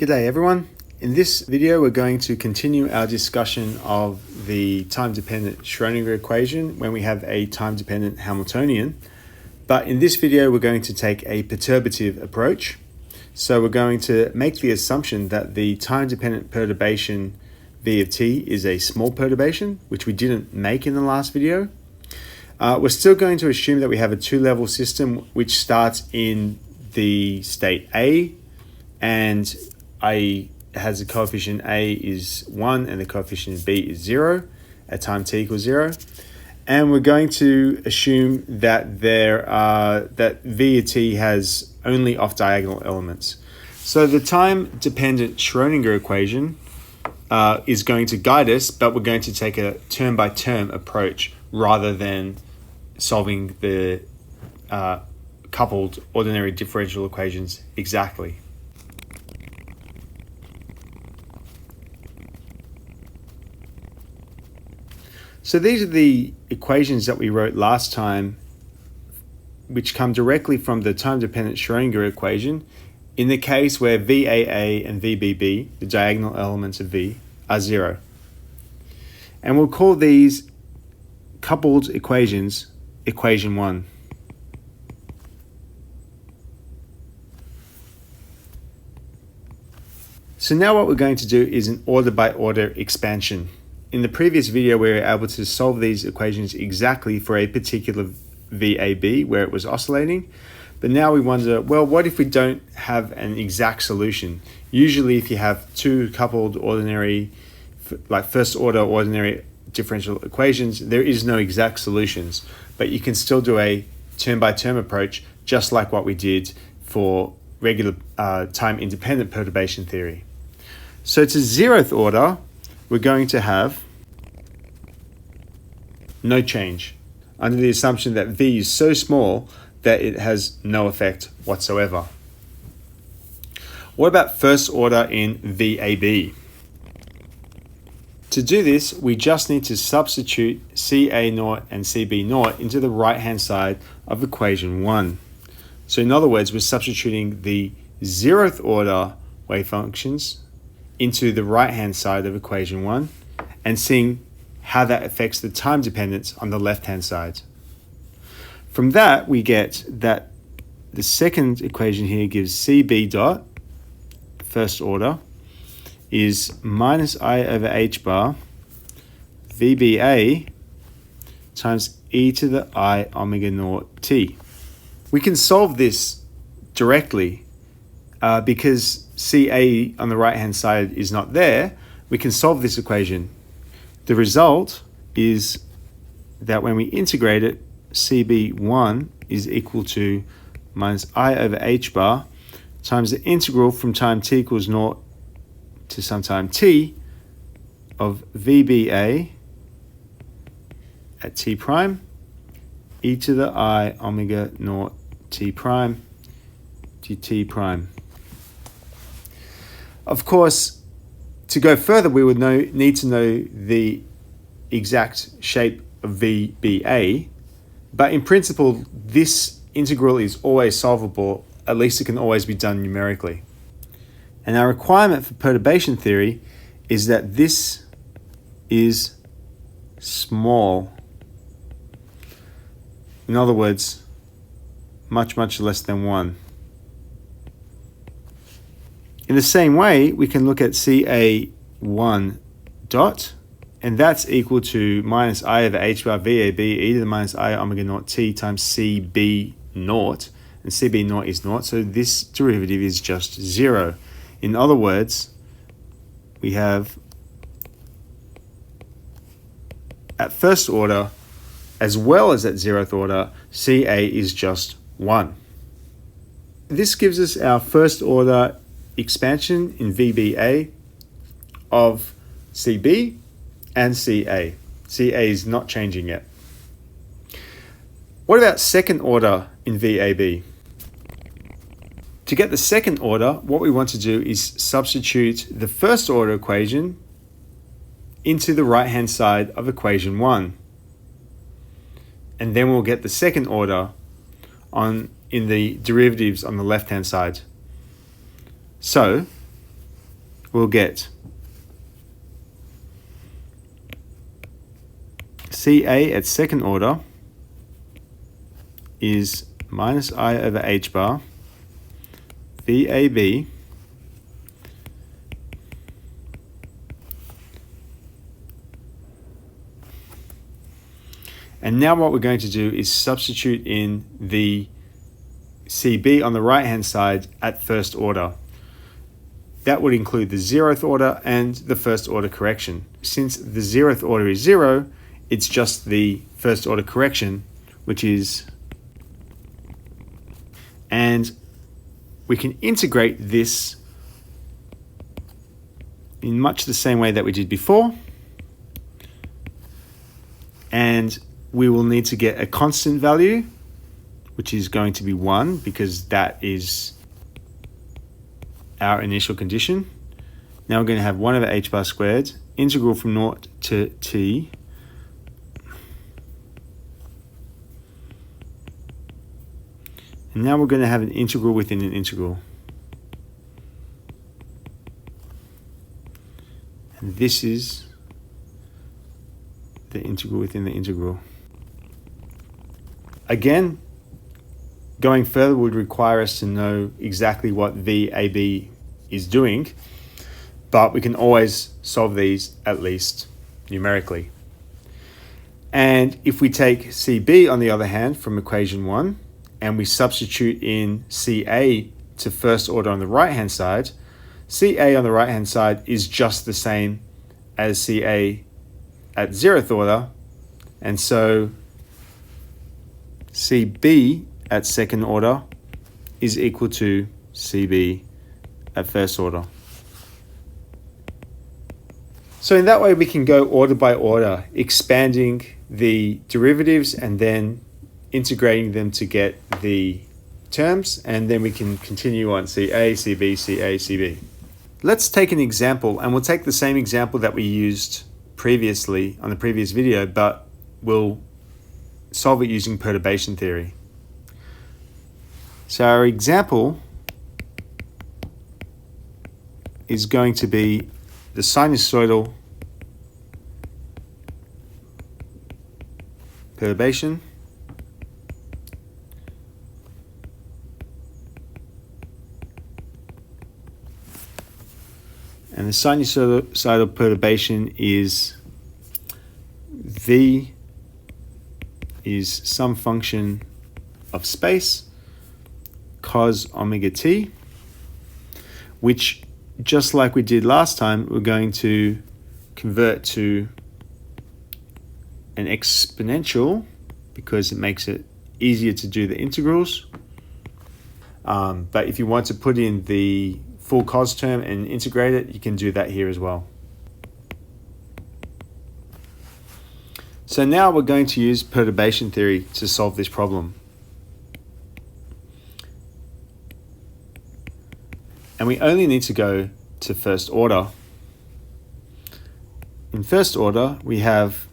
G'day everyone. In this video we're going to continue our discussion of the time-dependent Schrödinger equation when we have a time-dependent Hamiltonian. But in this video we're going to take a perturbative approach. So we're going to make the assumption that the time-dependent perturbation v of t is a small perturbation, which we didn't make in the last video. We're still going to assume that we have a two-level system which starts in the state A and has a coefficient A is 1 and the coefficient B is 0 at time t equals 0. And we're going to assume that that V of t has only off-diagonal elements. So the time-dependent Schrödinger equation is going to guide us, but we're going to take a term-by-term approach rather than solving the coupled ordinary differential equations exactly. So these are the equations that we wrote last time, which come directly from the time-dependent Schrödinger equation in the case where VAA and VBB, the diagonal elements of V, are 0. And we'll call these coupled equations equation 1. So now what we're going to do is an order-by-order expansion. In the previous video, we were able to solve these equations exactly for a particular VAB where it was oscillating. But now we wonder, well, what if we don't have an exact solution? Usually if you have two coupled ordinary, like first order ordinary differential equations, there is no exact solutions, but you can still do a term-by-term approach, just like what we did for regular time-independent perturbation theory. So to 0th order, we're going to have no change under the assumption that V is so small that it has no effect whatsoever. What about first order in VAB? To do this, we just need to substitute CA0 and CB0 into the right-hand side of equation 1. So in other words, we're substituting the 0th order wave functions into the right-hand side of equation 1 and seeing how that affects the time dependence on the left-hand side. From that, we get that the second equation here gives CB dot, first order, is minus I over H bar VBA times e to the I omega naught t. We can solve this directly because CA on the right-hand side is not there. We can solve this equation. The result is that when we integrate it, CB1 is equal to minus I over H bar times the integral from time t equals 0 to some time t of VBA at t prime e to the I omega naught t prime dt prime. Of course, to go further, we would need to know the exact shape of VBA, but in principle, this integral is always solvable. At least it can always be done numerically. And our requirement for perturbation theory is that this is small. In other words, much, much less than 1. In the same way, we can look at CA1 dot, and that's equal to minus I over H bar VAB e to the minus I omega naught t times CB naught, and CB naught is naught, so this derivative is just 0. In other words, we have at first order, as well as at 0th order, CA is just 1. This gives us our first order expansion in VBA of CB and CA. CA is not changing yet. What about second order in VAB? To get the second order, what we want to do is substitute the first order equation into the right-hand side of equation 1. And then we'll get the second order in the derivatives on the left-hand side. So we'll get CA at second order is minus I over h bar VAB and now what we're going to do is substitute in the CB on the right hand side at first order. That would include the 0th order and the first order correction. Since the 0th order is 0, it's just the first order correction, which is, and we can integrate this in much the same way that we did before. And we will need to get a constant value, which is going to be 1 because that is our initial condition. Now we're going to have 1 over h bar squared, integral from 0 to t, and now we're going to have an integral within an integral. And this is the integral within the integral. Again, going further would require us to know exactly what VAB is doing, but we can always solve these at least numerically. And if we take CB on the other hand from equation 1 and we substitute in CA to first order on the right hand side, CA on the right hand side is just the same as CA at 0th order, and so CB at second order is equal to CB at first order. So in that way we can go order by order, expanding the derivatives and then integrating them to get the terms, and then we can continue on CA, CB, CA, CB. Let's take an example, and we'll take the same example that we used previously on the previous video, but we'll solve it using perturbation theory. So our example is going to be the sinusoidal perturbation and the sinusoidal perturbation is V is some function of space cos omega t, which, just like we did last time, we're going to convert to an exponential because it makes it easier to do the integrals. But if you want to put in the full cos term and integrate it, you can do that here as well. So now we're going to use perturbation theory to solve this problem. And we only need to go to first order. In first order, we have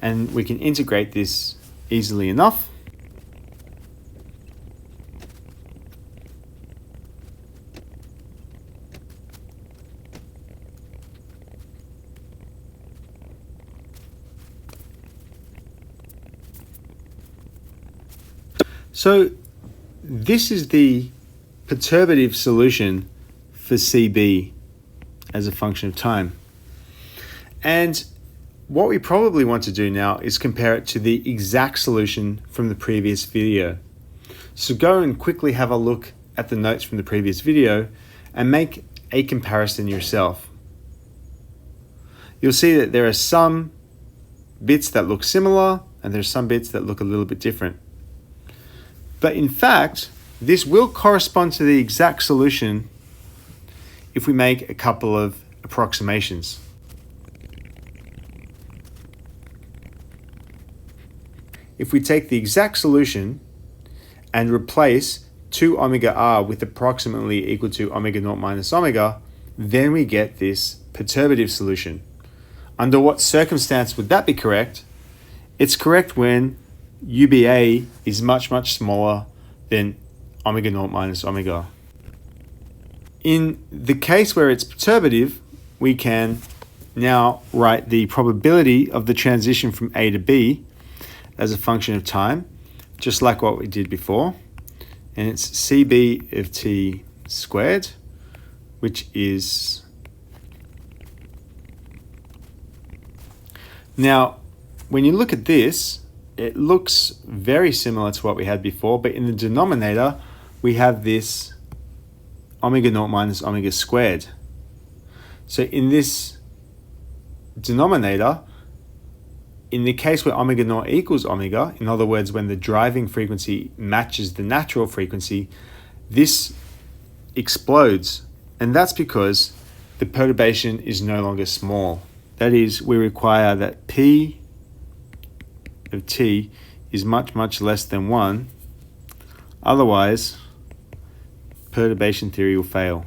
and we can integrate this easily enough. So this is the perturbative solution for CB as a function of time. And what we probably want to do now is compare it to the exact solution from the previous video. So go and quickly have a look at the notes from the previous video and make a comparison yourself. You'll see that there are some bits that look similar and there's some bits that look a little bit different. But in fact, this will correspond to the exact solution if we make a couple of approximations. If we take the exact solution and replace 2 omega r with approximately equal to omega naught minus omega, then we get this perturbative solution. Under what circumstance would that be correct? It's correct when UBA is much, much smaller than omega naught minus omega. In the case where it's perturbative, we can now write the probability of the transition from A to B as a function of time, just like what we did before. And it's CB of t squared, which is... Now, when you look at this, it looks very similar to what we had before, but in the denominator, we have this omega naught minus omega squared. So in this denominator, in the case where omega naught equals omega, in other words, when the driving frequency matches the natural frequency, this explodes. And that's because the perturbation is no longer small. That is, we require that P of t is much, much less than 1. Otherwise, perturbation theory will fail.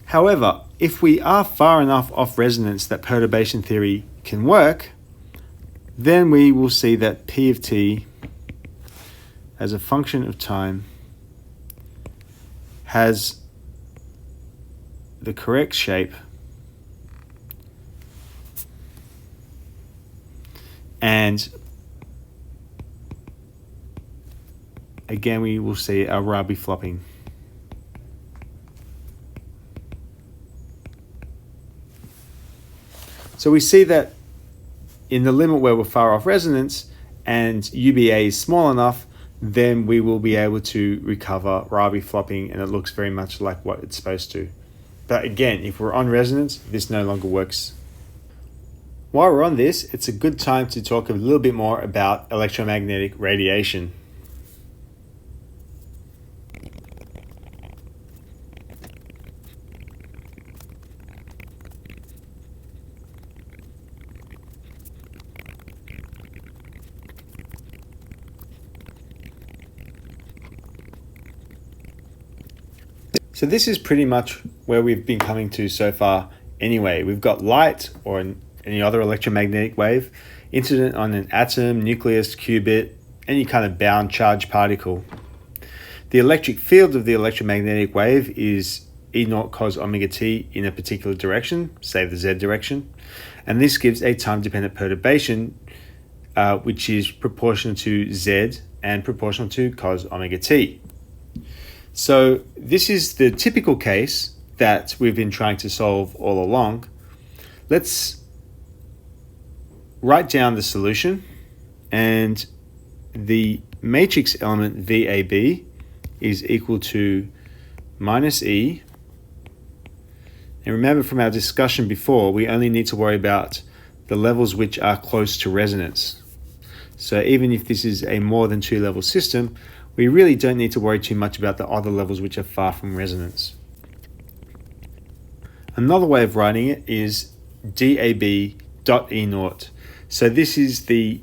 However, if we are far enough off resonance that perturbation theory can work, then we will see that P of t as a function of time has the correct shape and again we will see our Rabi flopping. So we see that in the limit where we're far off resonance and UBA is small enough, then we will be able to recover Rabi flopping, and it looks very much like what it's supposed to. But again, if we're on resonance, this no longer works. While we're on this, it's a good time to talk a little bit more about electromagnetic radiation. So this is pretty much where we've been coming to so far anyway. We've got light, or any other electromagnetic wave, incident on an atom, nucleus, qubit, any kind of bound charged particle. The electric field of the electromagnetic wave is E naught cos omega t in a particular direction, say the z direction, and this gives a time-dependent perturbation which is proportional to z and proportional to cos omega t. So this is the typical case that we've been trying to solve all along. Let's write down the solution, and the matrix element VAB is equal to minus E. And remember from our discussion before, we only need to worry about the levels which are close to resonance. So even if this is a more than 2 level system, we really don't need to worry too much about the other levels which are far from resonance. Another way of writing it is DAB dot E naught. So this is the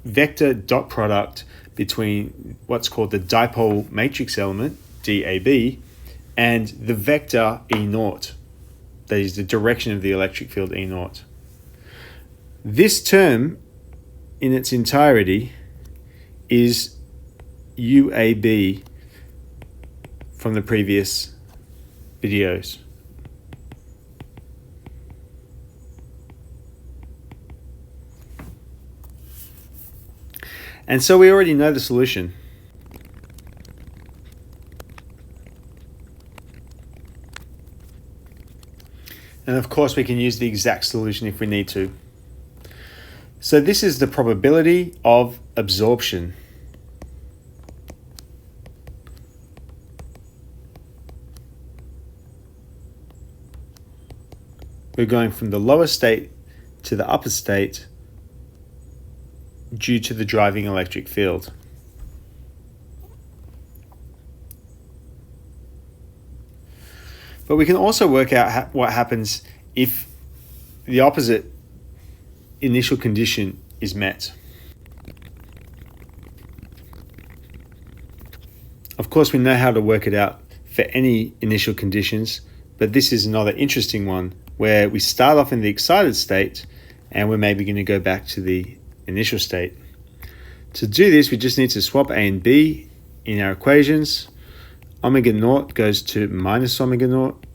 vector dot product between what's called the dipole matrix element, DAB, and the vector E naught. That is the direction of the electric field E naught. This term in its entirety is UAB from the previous videos. And so we already know the solution. And of course we can use the exact solution if we need to. So this is the probability of absorption. We're going from the lower state to the upper state due to the driving electric field. But we can also work out what happens if the opposite initial condition is met. Of course, we know how to work it out for any initial conditions, but this is another interesting one where we start off in the excited state and we're maybe going to go back to the initial state. To do this, we just need to swap A and B in our equations. Omega naught goes to minus omega naught,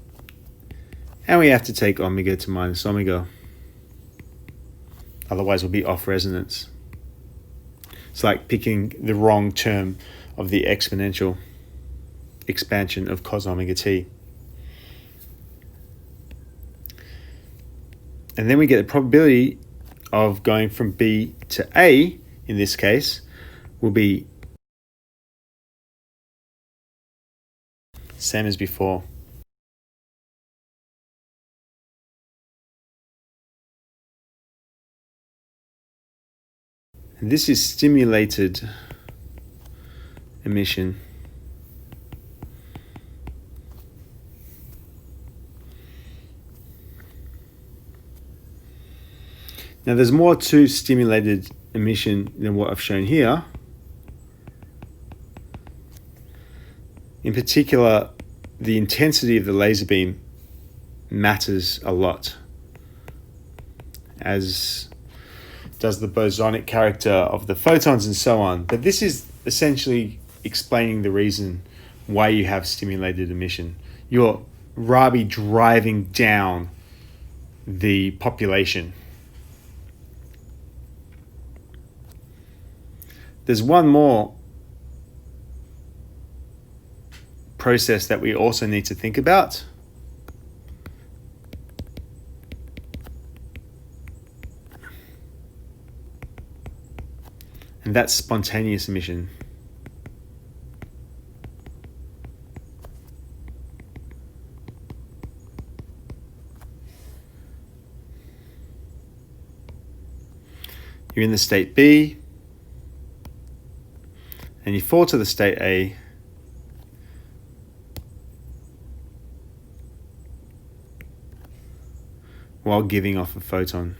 and we have to take omega to minus omega. Otherwise, we'll be off resonance. It's like picking the wrong term of the exponential expansion of cos omega t. And then we get the probability of going from B to A, in this case, will be same as before. And this is stimulated emission. Now there's more to stimulated emission than what I've shown here. In particular, the intensity of the laser beam matters a lot, as does the bosonic character of the photons and so on. But this is essentially explaining the reason why you have stimulated emission. You're Rabi driving down the population. There's one more process that we also need to think about. And that's spontaneous emission. You're in the state B, and you fall to the state A, while giving off a photon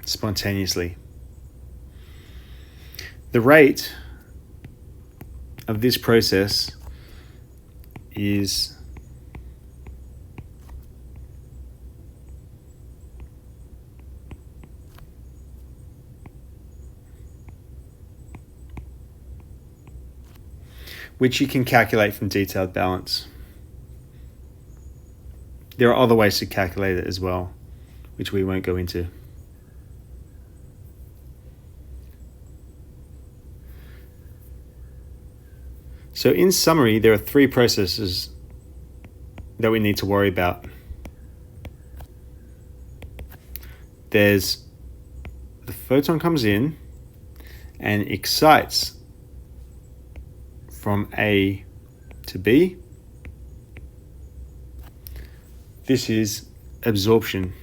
spontaneously. The rate of this process is which you can calculate from detailed balance. There are other ways to calculate it as well, which we won't go into. So in summary, there are three processes that we need to worry about. There's the photon comes in and excites from A to B. This is absorption.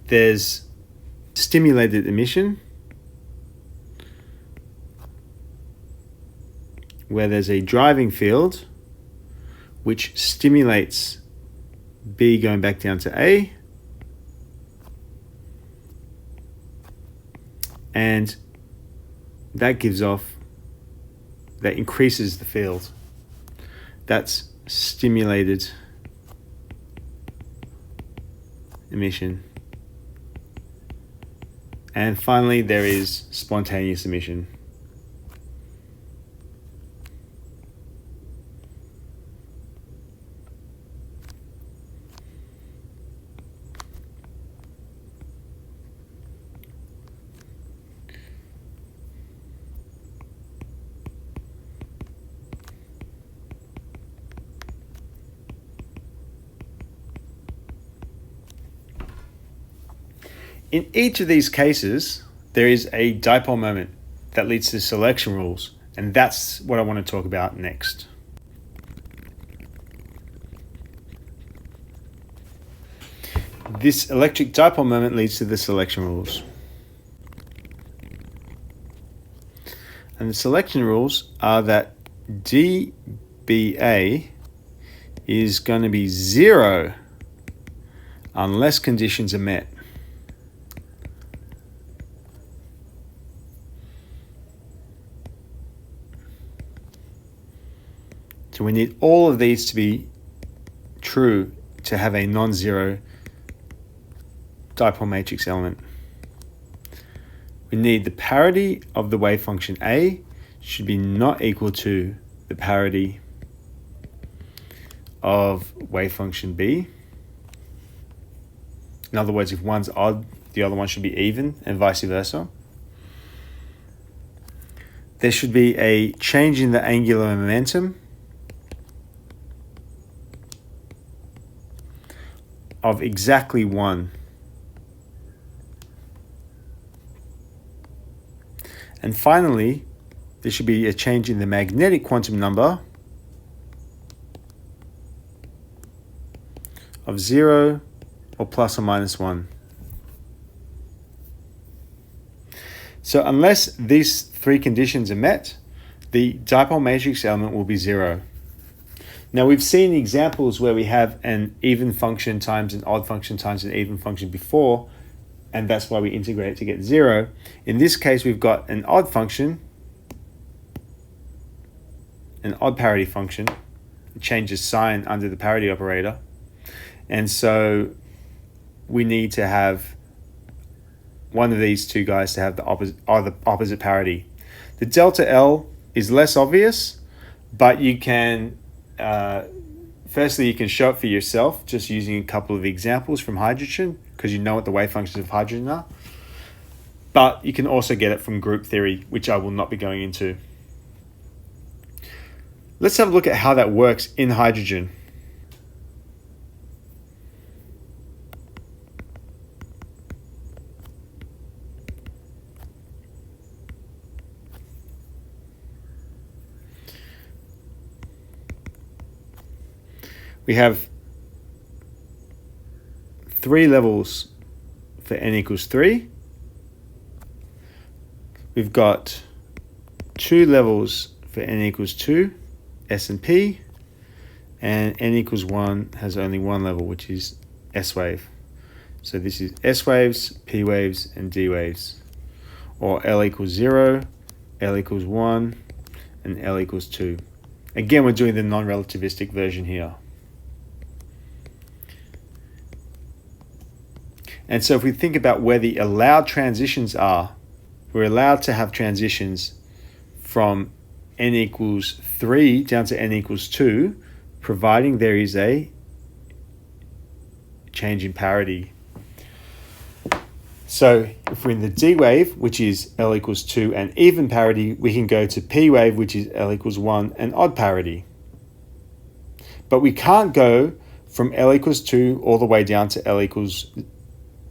There's stimulated emission, where there's a driving field which stimulates B going back down to A, and that increases the field. That's stimulated emission. And finally, there is spontaneous emission. In each of these cases, there is a dipole moment that leads to selection rules, and that's what I want to talk about next. This electric dipole moment leads to the selection rules. And the selection rules are that dB BA is going to be 0 unless conditions are met. So we need all of these to be true to have a non-zero dipole matrix element. We need the parity of the wave function A should be not equal to the parity of wave function B. In other words, if one's odd, the other one should be even, and vice versa. There should be a change in the angular momentum of exactly 1. And finally, there should be a change in the magnetic quantum number of 0 or plus or minus 1. So unless these three conditions are met, the dipole matrix element will be 0. Now we've seen examples where we have an even function times an odd function times an even function before, and that's why we integrate to get 0. In this case, we've got an odd function, an odd parity function. It changes sign under the parity operator. And so we need to have one of these two guys to have the opposite parity. The delta L is less obvious, but you can, firstly, you can show it for yourself just using a couple of examples from hydrogen, because you know what the wave functions of hydrogen are. But you can also get it from group theory, which I will not be going into. Let's have a look at how that works in hydrogen. We have 3 levels for n equals 3. We've got 2 levels for n equals 2, S and P, and n equals 1 has only one level, which is S wave. So this is S waves, P waves, and D waves. Or L equals 0, L equals 1, and L equals 2. Again, we're doing the non-relativistic version here. And so if we think about where the allowed transitions are, we're allowed to have transitions from n equals 3 down to n equals 2, providing there is a change in parity. So if we're in the D wave, which is L equals 2 and even parity, we can go to P wave, which is L equals 1 and odd parity. But we can't go from L equals 2 all the way down to L equals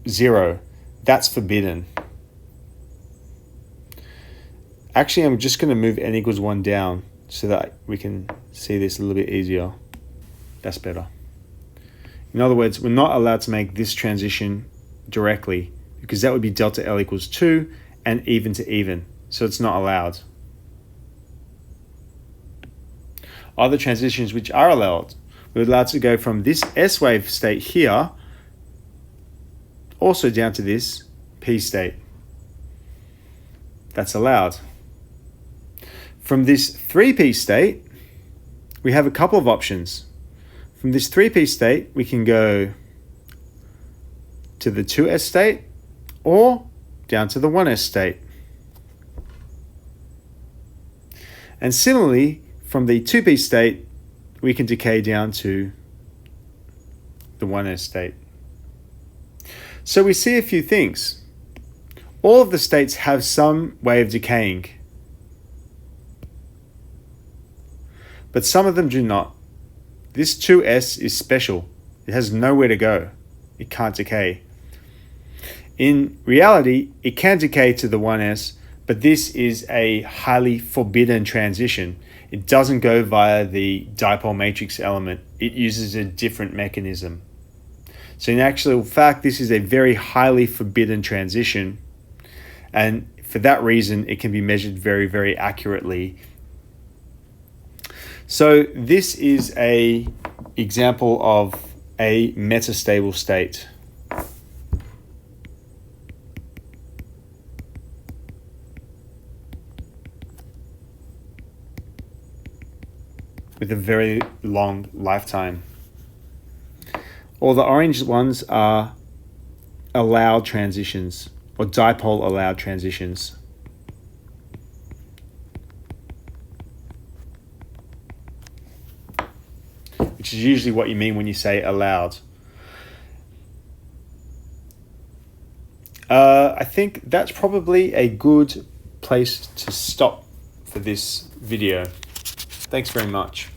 0. That's forbidden. Actually, I'm just going to move n equals 1 down so that we can see this a little bit easier. That's better. In other words, we're not allowed to make this transition directly, because that would be delta L equals 2 and even to even. So it's not allowed. Other transitions which are allowed, we're allowed to go from this S wave state here also down to this P state. That's allowed. From this 3P state, we have a couple of options. From this 3P state, we can go to the 2S state or down to the 1S state. And similarly, from the 2P state, we can decay down to the 1S state. So we see a few things. All of the states have some way of decaying, but some of them do not. This 2S is special. It has nowhere to go. It can't decay. In reality, it can decay to the 1S, but this is a highly forbidden transition. It doesn't go via the dipole matrix element. It uses a different mechanism. So in actual fact, this is a very highly forbidden transition. And for that reason, it can be measured very, very accurately. So this is a example of a metastable state. With a very long lifetime. All the orange ones are allowed transitions, or dipole allowed transitions. Which is usually what you mean when you say allowed. I think that's probably a good place to stop for this video. Thanks very much.